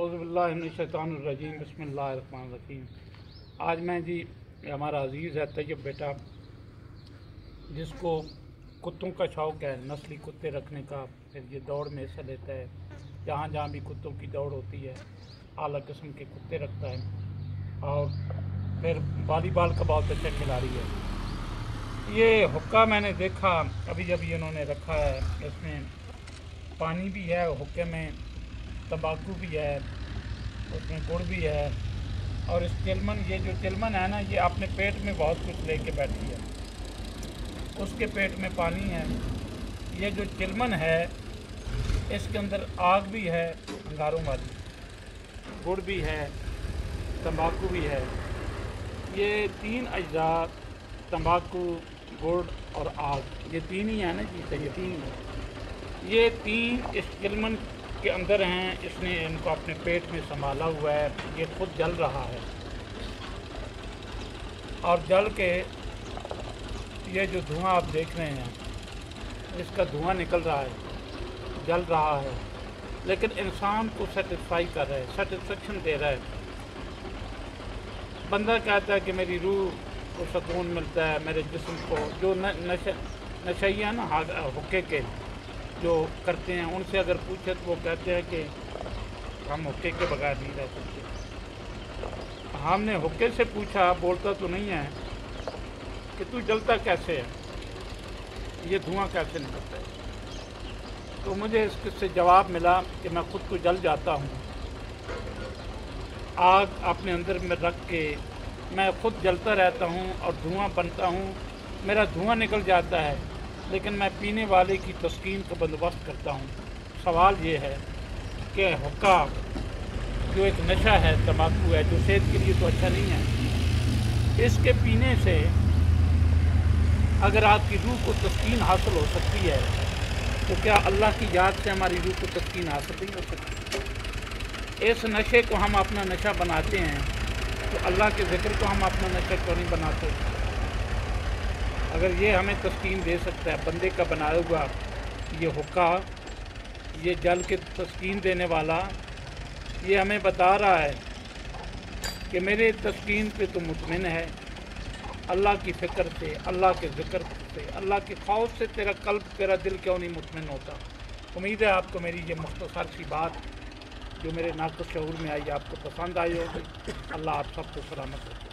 औज़ुबिल्लाहिमिनश्शैतानिर्रजीम बिस्मिल्लाहिर्रहमानिर्रहीम। आज मैं जी हमारा अजीज़ है तैयब बेटा, जिसको कुत्तों का शौक़ है, नस्ली कुत्ते रखने का, फिर ये दौड़ में हिस्सा लेता है। जहाँ जहाँ भी कुत्तों की दौड़ होती है आला किस्म के कुत्ते रखता है और फिर वॉलीबॉल का बहुत अच्छा खिलाड़ी है। ये हुक्का मैंने देखा अभी अभी इन्होंने रखा है, इसमें पानी भी है, हुक्के में तंबाकू भी है, उसमें गुड़ भी है और इस चिलमन, ये जो चिलमन है ना, ये अपने पेट में बहुत कुछ लेके बैठी है। उसके पेट में पानी है। ये जो चिलमन है इसके अंदर आग भी है, अंगारों वाली, गुड़ भी है, तंबाकू भी है। ये तीन अज्जा, तंबाकू, गुड़ और आग, ये तीन ही है ना जी, तो ये तीन इस चिलमन के अंदर हैं। इसने इनको अपने पेट में संभाला हुआ है। ये खुद जल रहा है और जल के ये जो धुआं आप देख रहे हैं, इसका धुआं निकल रहा है, जल रहा है, लेकिन इंसान को सेटिस्फाई कर रहा है, सेटिस्फेक्शन दे रहा है। बंदा कहता है कि मेरी रूह को सुकून मिलता है, मेरे जिस्म को। जो नशैया ना हुक्के के जो करते हैं, उनसे अगर पूछे तो वो कहते हैं कि हम हुक्के के बगैर नहीं रह सकते। हमने हुक्के से पूछा, बोलता तो नहीं है, कि तू जलता कैसे है, ये धुआं कैसे निकलता है। तो मुझे इससे जवाब मिला कि मैं खुद तो जल जाता हूँ। आग अपने अंदर में रख के मैं खुद जलता रहता हूँ और धुआं बनता हूँ, मेरा धुआं निकल जाता है, लेकिन मैं पीने वाले की तस्कीन का बंदोबस्त करता हूँ। सवाल ये है कि हुक्का जो एक नशा है, तंबाकू है, जो सेहत के लिए तो अच्छा नहीं है, इसके पीने से अगर आपकी रूह को तस्कीन हासिल हो सकती है, तो क्या अल्लाह की याद से हमारी रूह को तस्कीन हासिल नहीं हो सकती? इस नशे को हम अपना नशा बनाते हैं, तो अल्लाह के ज़िक्र को हम अपना नशा क्यों नहीं बनाते? अगर ये हमें तस्कीन दे सकता है, बंदे का बनाया हुआ ये हुक्का, ये जल के तस्कीन देने वाला, ये हमें बता रहा है कि मेरे तस्कीन पे तो मुतमिन है। अल्लाह की फ़िक्र से, अल्लाह के ज़िक्र से, अल्लाह के खौफ से तेरा कल्ब, तेरा दिल क्यों नहीं मुतमिन होता? उम्मीद है आपको मेरी ये मुख्तसर सी बात जो मेरे नाक़ुस शऊर में आई, आपको पसंद आई होगी। अल्लाह आप सबको सलामत रखे।